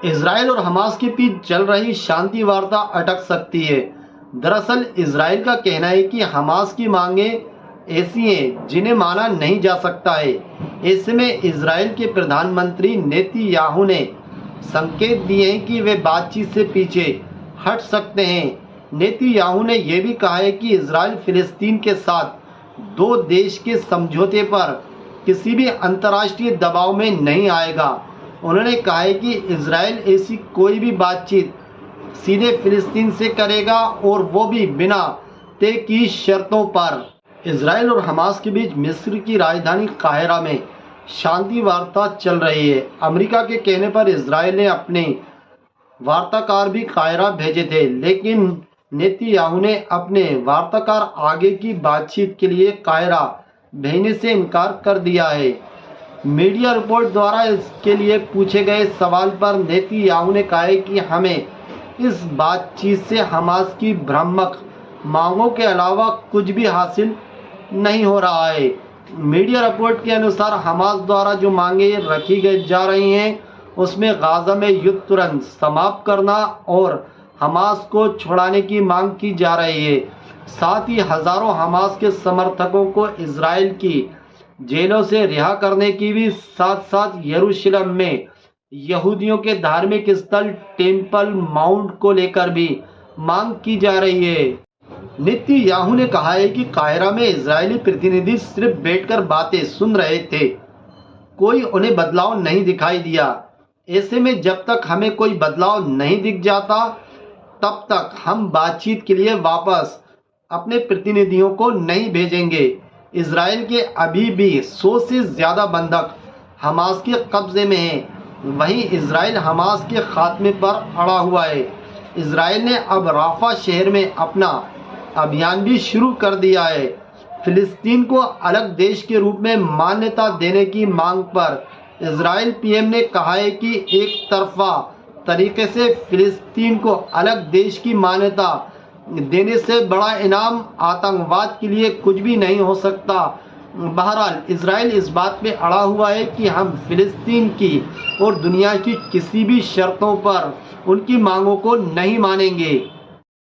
Israel और Hamas के बीच चल रही शांति वार्ता अटक सकती है। दरअसल इजराइल का कहना है कि हमास की मांगे ऐसी हैं जिन्हें माना नहीं जा सकता है। ऐसे में इजराइल के प्रधानमंत्री नेतन्याहू ने संकेत दिए हैं कि वे बातचीत से पीछे हट सकते हैं। नेतन्याहू ने यह भी कहा है कि इजराइल फिलिस्तीन के साथ दो देश के समझौते पर किसी भी अंतर्राष्ट्रीय दबाव में नहीं आएगा। उन्होंने कहा है कि इजराइल ऐसी कोई भी बातचीत सीधे फिलिस्तीन से करेगा और वो भी बिना तय की शर्तों पर। इजराइल और हमास के बीच मिस्र की राजधानी काहिरा में शांति वार्ता चल रही है। अमेरिका के कहने पर इजराइल ने अपने वार्ताकार भी काहिरा भेजे थे, लेकिन नेतन्याहू ने अपने वार्ताकार आगे की बातचीत के लिए काहिरा भेजने से इनकार कर दिया है। मीडिया रिपोर्ट द्वारा इसके लिए पूछे गए सवाल पर नेतन्याहू ने कहा है कि हमें इस बातचीत से हमास की भ्रामक मांगों के अलावा कुछ भी हासिल नहीं हो रहा है। मीडिया रिपोर्ट के अनुसार हमास द्वारा जो मांगे रखी गई जा रही हैं उसमें गाजा में युद्ध तुरंत समाप्त करना और हमास को छुड़ाने की मांग की जा रही है। साथ ही हजारों हमास के समर्थकों को इजराइल की जेलों से रिहा करने की भी, साथ साथ यरूशलेम में यहूदियों के धार्मिक स्थल टेम्पल माउंट को लेकर भी मांग की जा रही है। नेतन्याहू ने कहा है कि काहिरा में इजरायली प्रतिनिधि सिर्फ बैठकर बातें सुन रहे थे, कोई उन्हें बदलाव नहीं दिखाई दिया। ऐसे में जब तक हमें कोई बदलाव नहीं दिख जाता तब तक हम बातचीत के लिए वापस अपने प्रतिनिधियों को नहीं भेजेंगे। इजराइल के अभी भी 100 से ज़्यादा बंधक हमास के कब्जे में हैं। वहीं इजराइल हमास के खात्मे पर अड़ा हुआ है। इजराइल ने अब राफा शहर में अपना अभियान भी शुरू कर दिया है। फिलिस्तीन को अलग देश के रूप में मान्यता देने की मांग पर इजराइल पीएम ने कहा है कि एक तरफा तरीके से फिलिस्तीन को अलग देश की मान्यता देने से बड़ा इनाम आतंकवाद के लिए कुछ भी नहीं हो सकता। बहरहाल इजराइल इस बात पे अड़ा हुआ है कि हम फिलिस्तीन की और दुनिया की किसी भी शर्तों पर उनकी मांगों को नहीं मानेंगे।